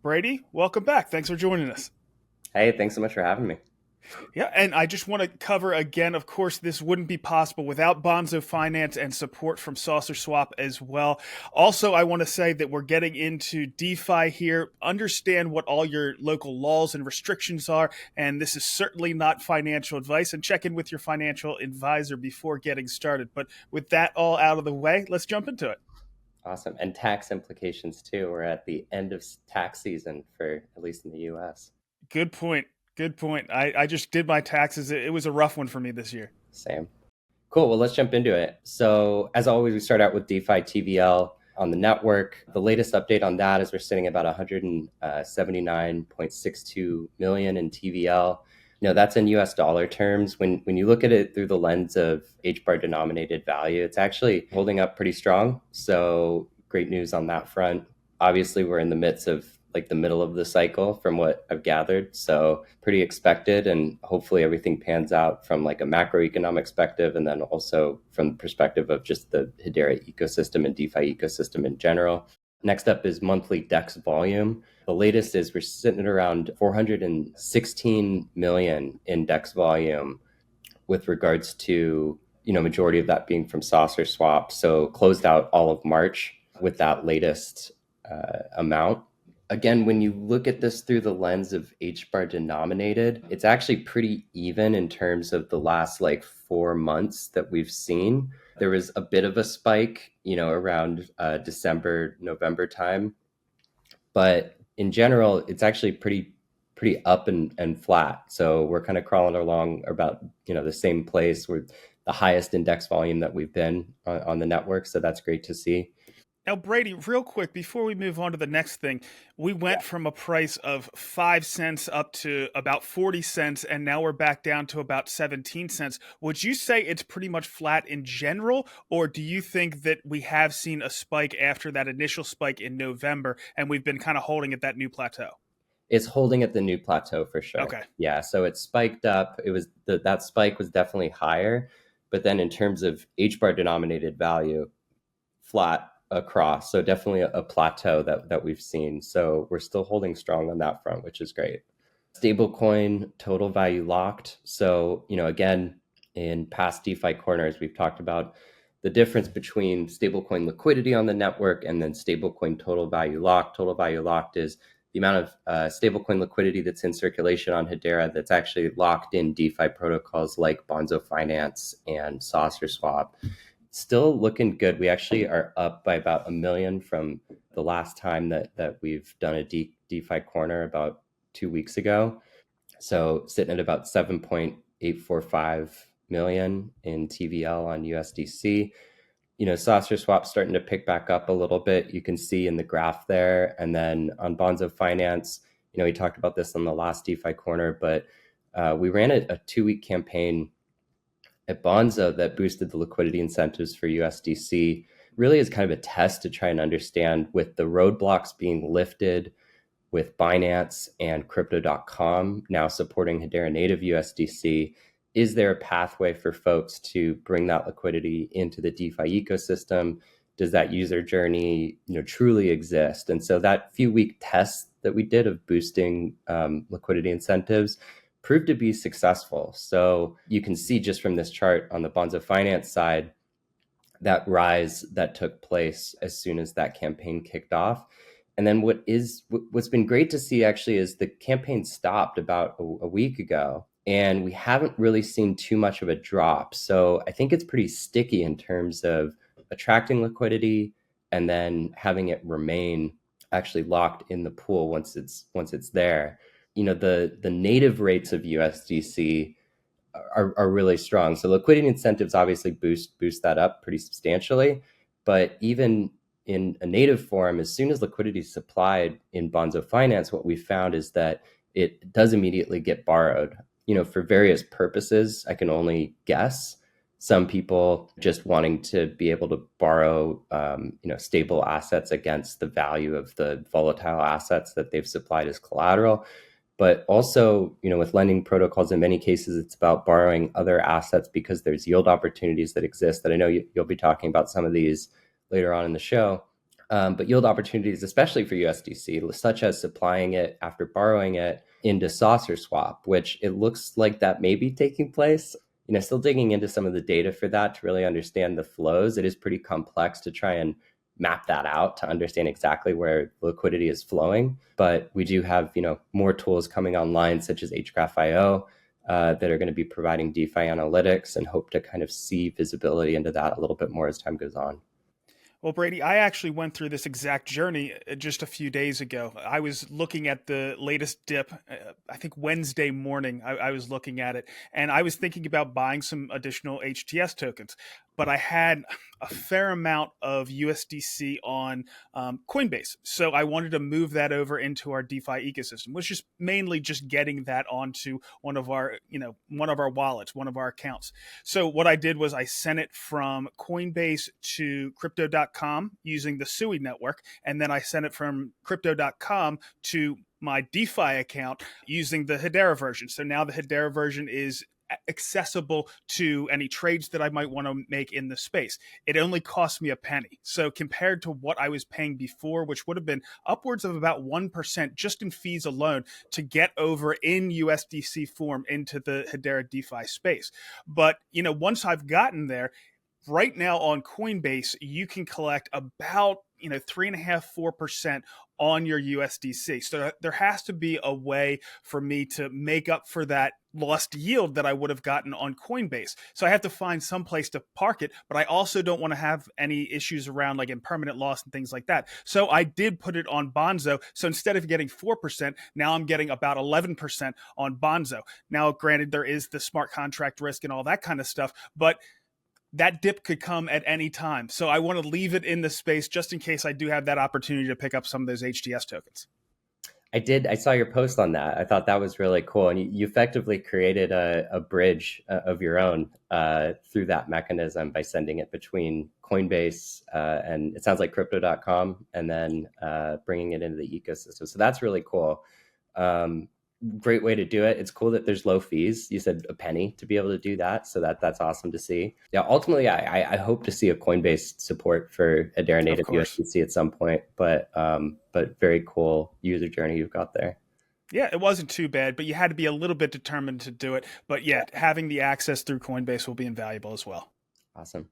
Brady, welcome back. Thanks for joining us. Hey, thanks so much for having me. Yeah, and I just want to cover again, of course, this wouldn't be possible without Bonzo Finance and support from Saucer Swap as well. Also, I want to say that we're getting into DeFi here. Understand what all your local laws and restrictions are, and this is certainly not financial advice, and check in with your financial advisor before getting started. But with that all out of the way, let's jump into it. Awesome. And tax implications too. We're at the end of tax season for at least in the US. Good point. Good point. I just did my taxes. It was a rough one for me this year. Same. Cool. Well, let's jump into it. So, as always, we start out with DeFi TVL on the network. The latest update on that is we're sitting about 179.62 million in TVL. That's in US dollar terms. When you look at it through the lens of HBAR denominated value, it's actually holding up pretty strong. So, great news on that front. Obviously, we're in the midst of like the middle of the cycle from what I've gathered. So pretty expected, and hopefully everything pans out from like a macroeconomic perspective, and then also from the perspective of just the Hedera ecosystem and DeFi ecosystem in general. Next up is monthly DEX volume. The latest is we're sitting at around 416 million in DEX volume with regards to, majority of that being from Saucer Swap. So closed out all of March with that latest amount. Again, when you look at this through the lens of HBAR denominated, it's actually pretty even in terms of the last like 4 months that we've seen. There was a bit of a spike, around December, November time. But in general, it's actually pretty up and flat. So we're kind of crawling along about, the same place. We're the highest index volume that we've been on the network. So that's great to see. Now, Brady, real quick, before we move on to the next thing, we went from a price of 5 cents up to about 40 cents, and now we're back down to about 17 cents. Would you say it's pretty much flat in general, or do you think that we have seen a spike after that initial spike in November, and we've been kind of holding at that new plateau? It's holding at the new plateau for sure. Okay. Yeah, so it spiked up. It was that spike was definitely higher, but then in terms of HBAR denominated value, flat across. So definitely a plateau that we've seen. So we're still holding strong on that front, which is great. Stablecoin total value locked. So, again, in past DeFi corners, we've talked about the difference between stablecoin liquidity on the network and then stablecoin total value locked. Total value locked is the amount of stablecoin liquidity that's in circulation on Hedera that's actually locked in DeFi protocols like Bonzo Finance and Saucer Swap. Still looking good. We actually are up by about 1 million from the last time that we've done a DeFi corner about 2 weeks ago. So sitting at about 7.845 million in TVL on USDC. Saucer Swap starting to pick back up a little bit. You can see in the graph there. And then on Bonzo Finance, we talked about this on the last DeFi corner, but we ran a 2-week campaign at Bonzo that boosted the liquidity incentives for USDC. Really is kind of a test to try and understand, with the roadblocks being lifted with Binance and crypto.com now supporting Hedera native USDC, is there a pathway for folks to bring that liquidity into the DeFi ecosystem? Does that user journey, truly exist? And so that few-week test that we did of boosting liquidity incentives proved to be successful. So you can see just from this chart on the Bonzo Finance side, that rise that took place as soon as that campaign kicked off. And then what's been great to see actually is the campaign stopped about a week ago, and we haven't really seen too much of a drop. So I think it's pretty sticky in terms of attracting liquidity and then having it remain actually locked in the pool once it's there. The native rates of USDC are really strong. So liquidity incentives obviously boost that up pretty substantially. But even in a native form, as soon as liquidity is supplied in Bonzo Finance, what we found is that it does immediately get borrowed. For various purposes, I can only guess. Some people just wanting to be able to borrow, stable assets against the value of the volatile assets that they've supplied as collateral. But also, with lending protocols, in many cases, it's about borrowing other assets because there's yield opportunities that exist that I know you'll be talking about some of these later on in the show. but yield opportunities, especially for USDC, such as supplying it after borrowing it into saucer swap, which it looks like that may be taking place. Still digging into some of the data for that to really understand the flows. It is pretty complex to try and map that out to understand exactly where liquidity is flowing. But we do have, more tools coming online, such as HGraph.io, that are going to be providing DeFi analytics, and hope to kind of see visibility into that a little bit more as time goes on. Well, Brady, I actually went through this exact journey just a few days ago. I was looking at the latest dip, I think Wednesday morning, I was looking at it, and I was thinking about buying some additional HTS tokens, but I had a fair amount of USDC on Coinbase. So I wanted to move that over into our DeFi ecosystem, which is mainly just getting that onto one of our wallets, one of our accounts. So what I did was I sent it from Coinbase to crypto.com using the SUI network. And then I sent it from crypto.com to my DeFi account using the Hedera version. So now the Hedera version is accessible to any trades that I might want to make in the space. It only cost me a penny. So compared to what I was paying before, which would have been upwards of about 1% just in fees alone to get over in USDC form into the Hedera DeFi space. But, once I've gotten there, right now on Coinbase, you can collect about 3.5-4% on your USDC. So there has to be a way for me to make up for that lost yield that I would have gotten on Coinbase. So I have to find some place to park it, but I also don't want to have any issues around like impermanent loss and things like that. So I did put it on Bonzo. So instead of getting 4%, now I'm getting about 11% on Bonzo. Now, granted, there is the smart contract risk and all that kind of stuff, but that dip could come at any time. So I want to leave it in the space just in case I do have that opportunity to pick up some of those HTS tokens. I saw your post on that. I thought that was really cool. And you effectively created a bridge of your own through that mechanism by sending it between Coinbase and it sounds like crypto.com, and then bringing it into the ecosystem. So that's really cool. Great way to do it. It's cool that there's low fees. You said a penny to be able to do that. So that's awesome to see. Yeah, ultimately, I hope to see a Coinbase support for Hedera native USDC at some point, but very cool user journey you've got there. Yeah, it wasn't too bad, but you had to be a little bit determined to do it. But yeah, having the access through Coinbase will be invaluable as well. Awesome.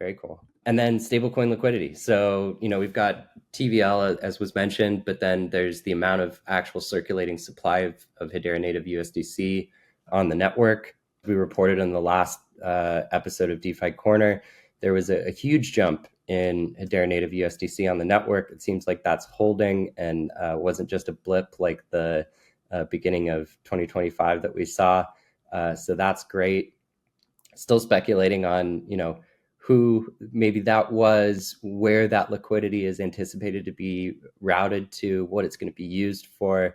Very cool. And then stablecoin liquidity. So, we've got TVL, as was mentioned, but then there's the amount of actual circulating supply of Hedera native USDC on the network. We reported in the last episode of DeFi Corner, there was a huge jump in Hedera native USDC on the network. It seems like that's holding and wasn't just a blip like the beginning of 2025 that we saw. So that's great. Still speculating on, who maybe that was, where that liquidity is anticipated to be routed to, what it's going to be used for.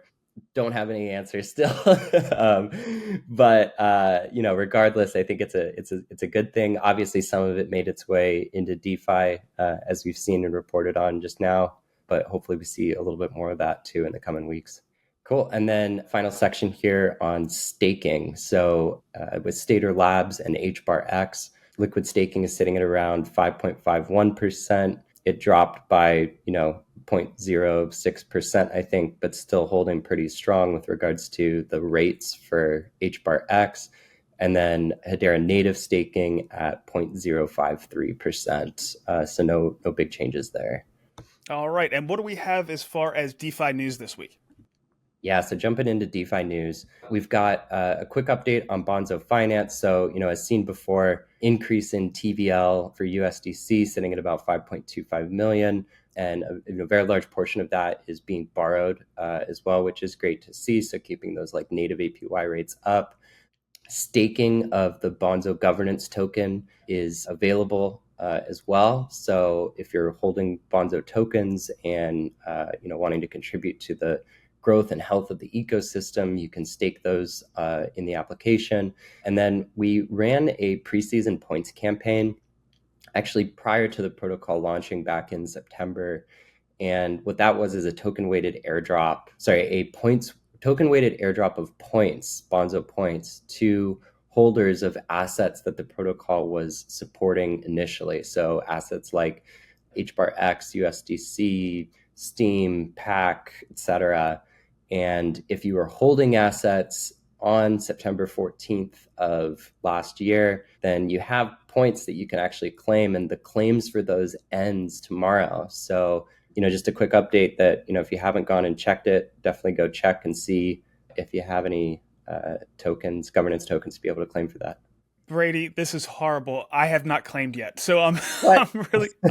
Don't have any answers still. But regardless, I think it's a good thing. Obviously, some of it made its way into DeFi, as we've seen and reported on just now, but hopefully we see a little bit more of that too in the coming weeks. Cool. And then final section here on staking. So with Stater Labs and HBAR X, liquid staking is sitting at around 5.51%. It dropped by, 0.06%, I think, but still holding pretty strong with regards to the rates for HBAR X. And then Hedera native staking at 0.053%. So no big changes there. All right. And what do we have as far as DeFi news this week? Yeah, so jumping into DeFi news, we've got a quick update on Bonzo Finance. So, as seen before, increase in TVL for USDC sitting at about 5.25 million. And a very large portion of that is being borrowed as well, which is great to see. So keeping those like native APY rates up. Staking of the Bonzo governance token is available as well. So if you're holding Bonzo tokens and wanting to contribute to the growth and health of the ecosystem, you can stake those in the application. And then we ran a preseason points campaign actually prior to the protocol launching back in September. And what that was is a token weighted airdrop of points, Bonzo points, to holders of assets that the protocol was supporting initially. So assets like HBAR X, USDC, Steam, PAC, etc. And if you were holding assets on September 14th of last year, then you have points that you can actually claim, and the claims for those ends tomorrow. So, just a quick update that, if you haven't gone and checked it, definitely go check and see if you have any tokens, governance tokens to be able to claim for that. Brady, this is horrible. I have not claimed yet, so I'm What?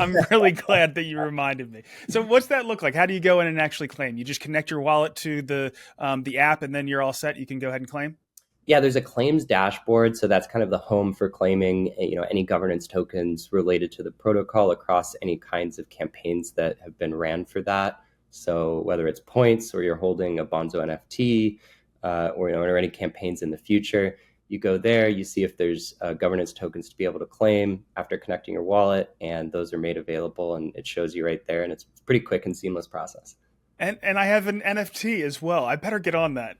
I'm really glad that you reminded me. So, what's that look like? How do you go in and actually claim? You just connect your wallet to the app, and then you're all set. You can go ahead and claim. Yeah, there's a claims dashboard, so that's kind of the home for claiming, any governance tokens related to the protocol across any kinds of campaigns that have been ran for that. So whether it's points or you're holding a Bonzo NFT, or any campaigns in the future, you go there, you see if there's governance tokens to be able to claim after connecting your wallet, and those are made available, and it shows you right there, and it's a pretty quick and seamless process. And I have an NFT as well. I better get on that.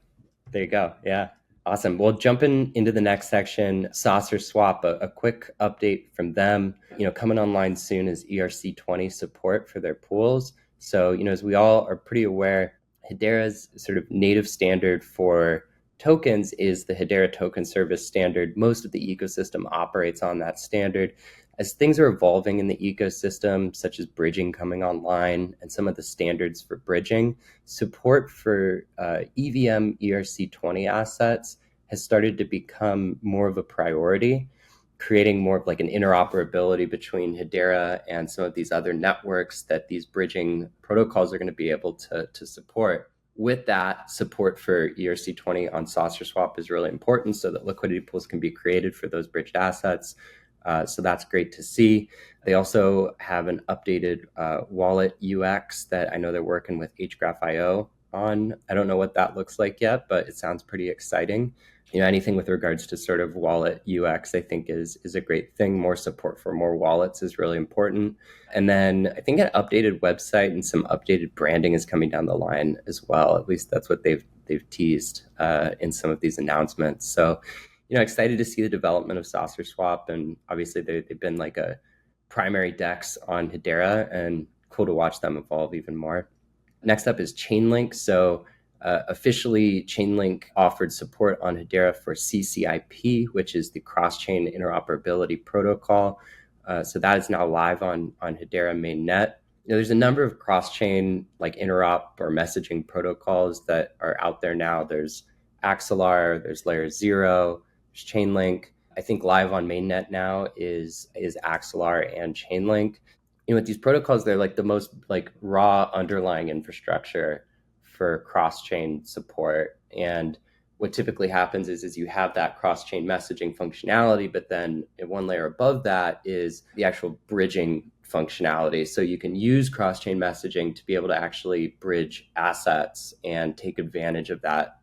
There you go. Yeah. Awesome. Well, jumping into the next section, Saucer Swap, a quick update from them. Coming online soon is ERC20 support for their pools. So, as we all are pretty aware, Hedera's sort of native standard for tokens is the Hedera token service standard. Most of the ecosystem operates on that standard. As things are evolving in the ecosystem, such as bridging coming online and some of the standards for bridging, support for EVM ERC20 assets has started to become more of a priority, creating more of like an interoperability between Hedera and some of these other networks that these bridging protocols are going to be able to support. With that, support for ERC20 on Saucer Swap is really important so that liquidity pools can be created for those bridged assets. So that's great to see. They also have an updated wallet UX that I know they're working with HGraph.io on. I don't know what that looks like yet, but it sounds pretty exciting. Anything with regards to sort of wallet UX, I think is a great thing. More support for more wallets is really important. And then I think an updated website and some updated branding is coming down the line as well. At least that's what they've teased in some of these announcements. So, excited to see the development of Saucer Swap, and obviously they've been like a primary DEX on Hedera, and cool to watch them evolve even more. Next up is Chainlink. So officially, Chainlink offered support on Hedera for CCIP, which is the cross-chain interoperability protocol. So that is now live on Hedera mainnet. There's a number of cross-chain like interop or messaging protocols that are out there now. There's Axelar, there's Layer 0, there's Chainlink. I think live on mainnet now is Axelar and Chainlink. With these protocols, they're like the most like raw underlying infrastructure for cross-chain support. And what typically happens is you have that cross-chain messaging functionality, but then one layer above that is the actual bridging functionality. So you can use cross-chain messaging to be able to actually bridge assets and take advantage of that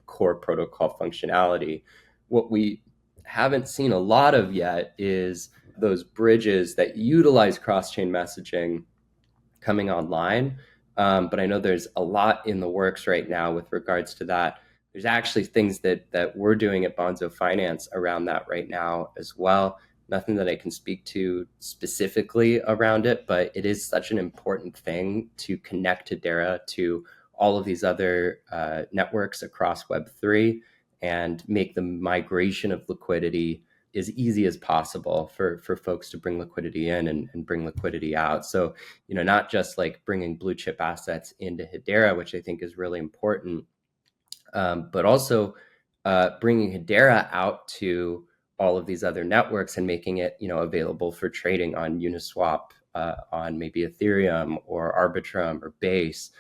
core protocol functionality. What we haven't seen a lot of yet is those bridges that utilize cross-chain messaging coming online. But I know there's a lot in the works right now with regards to that. There's actually things that we're doing at Bonzo Finance around that right now as well. Nothing that I can speak to specifically around it, but it is such an important thing to connect Hedera to all of these other networks across Web3 and make the migration of liquidity as easy as possible for folks to bring liquidity in and bring liquidity out. So, not just like bringing blue chip assets into Hedera, which I think is really important, but also bringing Hedera out to all of these other networks and making it, available for trading on Uniswap, on maybe Ethereum or Arbitrum or Base.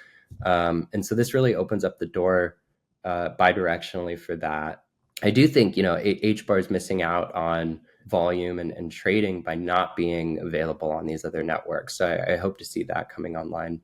And so this really opens up the door bidirectionally for that. I do think, HBAR is missing out on volume and trading by not being available on these other networks. So I hope to see that coming online.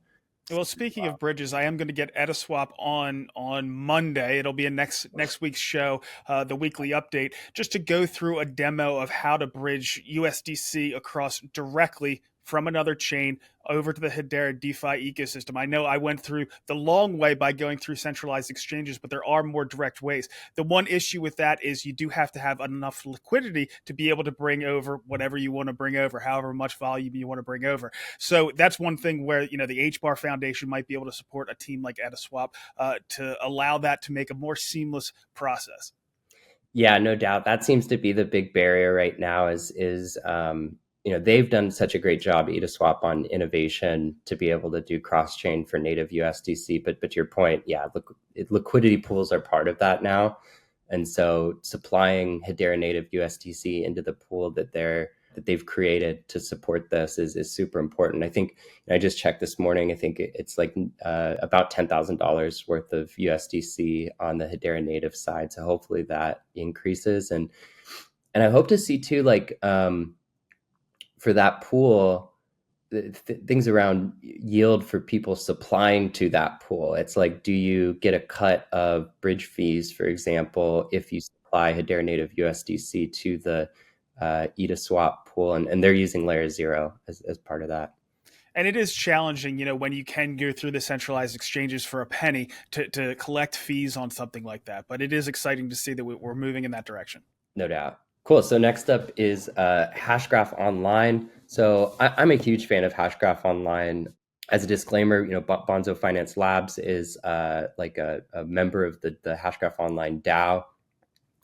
Well, speaking of bridges, I am going to get Ediswap on Monday. It'll be a next week's show, the weekly update, just to go through a demo of how to bridge USDC across directly from another chain over to the Hedera DeFi ecosystem. I know I went through the long way by going through centralized exchanges, but there are more direct ways. The one issue with that is you do have to have enough liquidity to be able to bring over whatever you want to bring over, however much volume you want to bring over. So that's one thing where, you know, the HBAR Foundation might be able to support a team like Ediswap to allow that to make a more seamless process. Yeah, no doubt. That seems to be the big barrier right now is you know, they've done such a great job, Etaswap, on innovation to be able to do cross-chain for native USDC. But to your point, yeah, liquidity pools are part of that now. And so supplying Hedera native USDC into the pool that they've created to support this is super important. I think I just checked this morning. I think it's like about $10,000 worth of USDC on the Hedera native side. So hopefully that increases, and I hope to see too, like for that pool, things around yield for people supplying to that pool. It's like, do you get a cut of bridge fees, for example, if you supply Hedera native USDC to the Etaswap pool, and they're using layer 0 as part of that. And it is challenging, you know, when you can go through the centralized exchanges for a penny to collect fees on something like that. But it is exciting to see that we're moving in that direction. No doubt. Cool. So next up is Hashgraph Online. So I'm a huge fan of Hashgraph Online. As a disclaimer, you know, Bonzo Finance Labs is like a member of the Hashgraph Online DAO.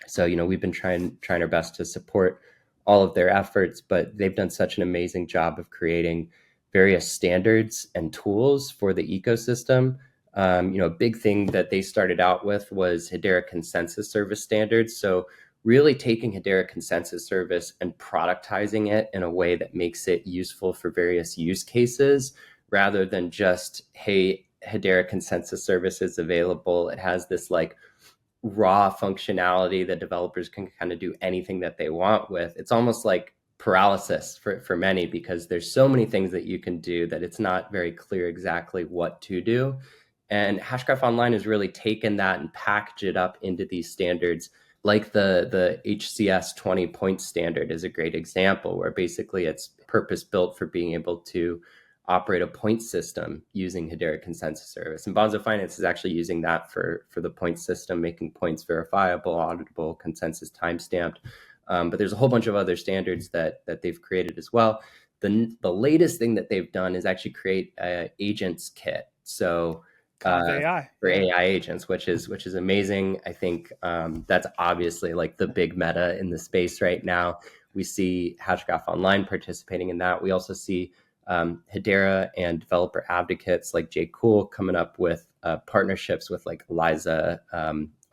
So, you know, we've been trying our best to support all of their efforts, but they've done such an amazing job of creating various standards and tools for the ecosystem. You know, a big thing that they started out with was Hedera Consensus Service standards. So really taking Hedera Consensus Service and productizing it in a way that makes it useful for various use cases, rather than just, hey, Hedera Consensus Service is available. It has this like raw functionality that developers can kind of do anything that they want with. It's almost like paralysis for many, because there's so many things that you can do that it's not very clear exactly what to do. And Hashgraph Online has really taken that and packaged it up into these standards. Like the HCS 20 point standard is a great example, where basically it's purpose built for being able to operate a point system using Hedera Consensus Service. And Bonzo Finance is actually using that for the point system, making points verifiable, auditable, consensus time-stamped. But there's a whole bunch of other standards that they've created as well. The latest thing that they've done is actually create a agents kit. So AI. for AI agents, which is amazing. I think that's obviously like the big meta in the space right now. We see Hashgraph Online participating in that. We also see Hedera and developer advocates like Jay Cool coming up with partnerships with like Eliza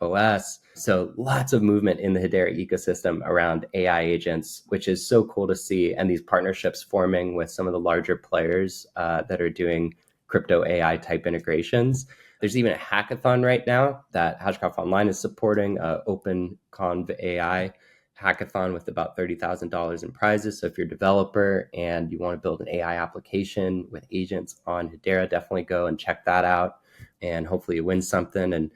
OS. So lots of movement in the Hedera ecosystem around AI agents, which is so cool to see. And these partnerships forming with some of the larger players that are doing crypto AI type integrations. There's even a hackathon right now that Hashgraph Online is supporting, OpenConv AI hackathon with about $30,000 in prizes. So if you're a developer and you want to build an AI application with agents on Hedera, definitely go and check that out, and hopefully you win something. And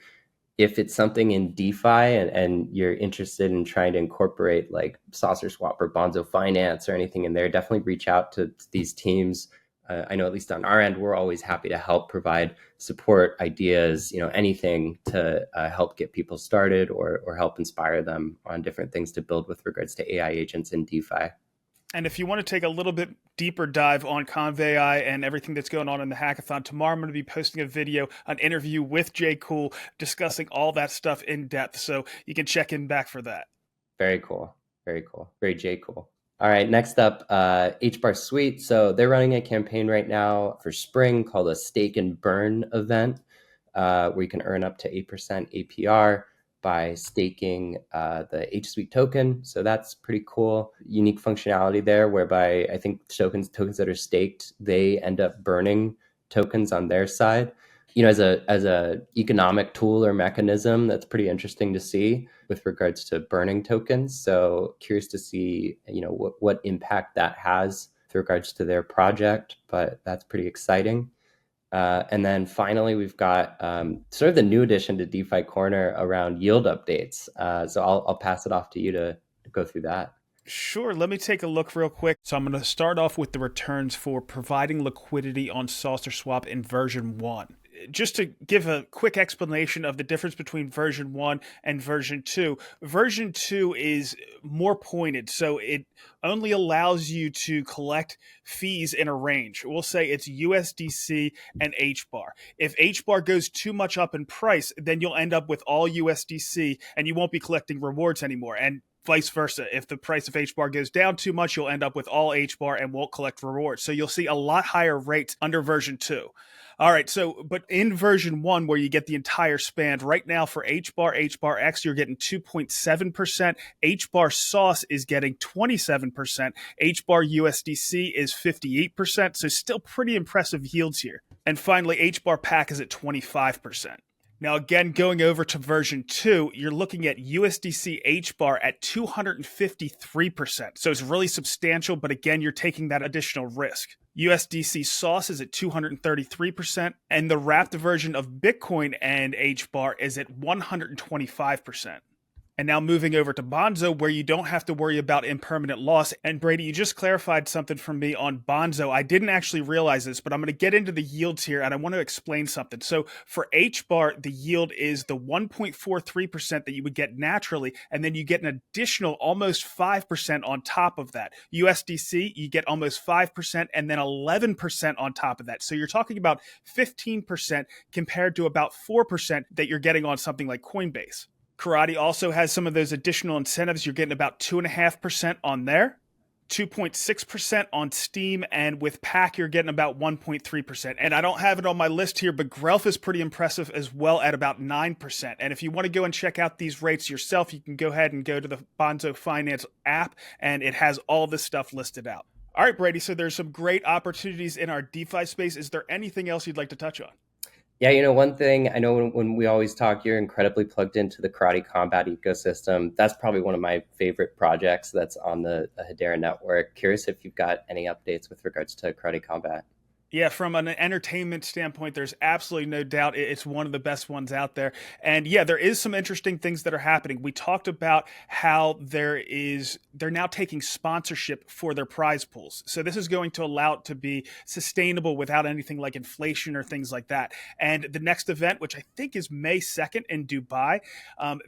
if it's something in DeFi and you're interested in trying to incorporate like Saucer Swap or Bonzo Finance or anything in there, definitely reach out to these teams. I know at least on our end, we're always happy to help provide support, ideas, you know, anything to help get people started or help inspire them on different things to build with regards to AI agents in DeFi. And if you want to take a little bit deeper dive on ConvAI and everything that's going on in the hackathon, tomorrow I'm going to be posting a video, an interview with Jay Cool, discussing all that stuff in depth. So you can check in back for that. Very cool. Very cool. Very Jay Cool. All right, next up, HBAR Suite. So they're running a campaign right now for spring called a Stake and Burn event, where you can earn up to 8% APR by staking the H Suite token. So that's pretty cool. Unique functionality there, whereby I think tokens that are staked, they end up burning tokens on their side. You know, as a economic tool or mechanism, that's pretty interesting to see with regards to burning tokens. So curious to see, you know, what impact that has with regards to their project, but that's pretty exciting. And then finally, we've got sort of the new addition to DeFi Corner around yield updates. So I'll pass it off to you to go through that. Sure. Let me take a look real quick. So I'm going to start off with the returns for providing liquidity on Saucer Swap in version 1. Just to give a quick explanation of the difference between version 1 and version 2, version 2 is more pointed. So it only allows you to collect fees in a range. We'll say it's USDC and HBAR. If HBAR goes too much up in price, then you'll end up with all USDC and you won't be collecting rewards anymore. And vice versa. If the price of HBAR goes down too much, you'll end up with all HBAR and won't collect rewards. So you'll see a lot higher rates under version 2. All right, so but in version 1, where you get the entire span, right now for HBAR, HBAR X, you're getting 2.7%. HBAR Sauce is getting 27%. HBAR USDC is 58%. So still pretty impressive yields here. And finally, HBAR Pack is at 25%. Now, again, going over to version 2, you're looking at USDC HBAR at 253%. So it's really substantial, but again, you're taking that additional risk. USDC Sauce is at 233%, and the wrapped version of Bitcoin and HBAR is at 125%. And now moving over to Bonzo, where you don't have to worry about impermanent loss. And Brady, you just clarified something for me on Bonzo. I didn't actually realize this, but I'm going to get into the yields here, and I want to explain something. So for HBAR, the yield is the 1.43% that you would get naturally, and then you get an additional almost 5% on top of that. USDC, you get almost 5%, and then 11% on top of that. So you're talking about 15% compared to about 4% that you're getting on something like Coinbase. Karate also has some of those additional incentives. You're getting about 2.5% on there, 2.6% on Steam, and with Pack, you're getting about 1.3%. And I don't have it on my list here, but Grelf is pretty impressive as well at about 9%. And if you want to go and check out these rates yourself, you can go ahead and go to the Bonzo Finance app, and it has all this stuff listed out. All right, Brady, so there's some great opportunities in our DeFi space. Is there anything else you'd like to touch on? Yeah, one thing I know when we always talk, you're incredibly plugged into the Karate Combat ecosystem. That's probably one of my favorite projects that's on the Hedera network. Curious if you've got any updates with regards to Karate Combat. Yeah, from an entertainment standpoint, there's absolutely no doubt it's one of the best ones out there. And yeah, there is some interesting things that are happening. We talked about how they're now taking sponsorship for their prize pools. So this is going to allow it to be sustainable without anything like inflation or things like that. And the next event, which I think is May 2nd in Dubai,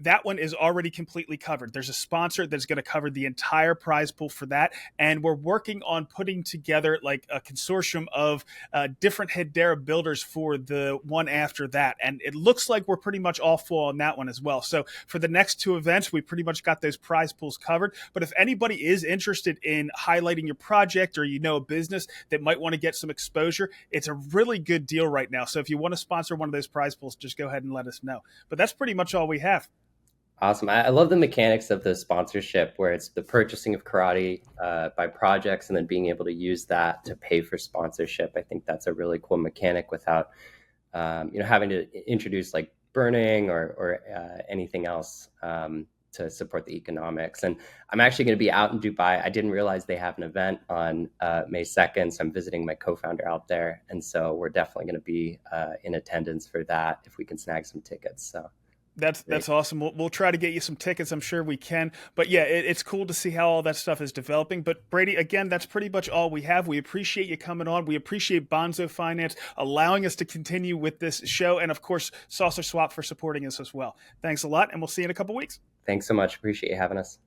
that one is already completely covered. There's a sponsor that's going to cover the entire prize pool for that. And we're working on putting together like a consortium of different Hedera builders for the one after that. And it looks like we're pretty much all full on that one as well. So for the next two events, we pretty much got those prize pools covered. But if anybody is interested in highlighting your project or a business that might want to get some exposure, it's a really good deal right now. So if you want to sponsor one of those prize pools, just go ahead and let us know. But that's pretty much all we have. Awesome. I love the mechanics of the sponsorship where it's the purchasing of karate by projects and then being able to use that to pay for sponsorship. I think that's a really cool mechanic without, having to introduce like burning or anything else to support the economics. And I'm actually going to be out in Dubai. I didn't realize they have an event on May 2nd. So I'm visiting my co-founder out there. And so we're definitely going to be in attendance for that if we can snag some tickets. So. That's awesome. We'll try to get you some tickets. I'm sure we can. But yeah, it's cool to see how all that stuff is developing. But Brady, again, that's pretty much all we have. We appreciate you coming on. We appreciate Bonzo Finance allowing us to continue with this show. And of course, Saucer Swap for supporting us as well. Thanks a lot. And we'll see you in a couple weeks. Thanks so much. Appreciate you having us.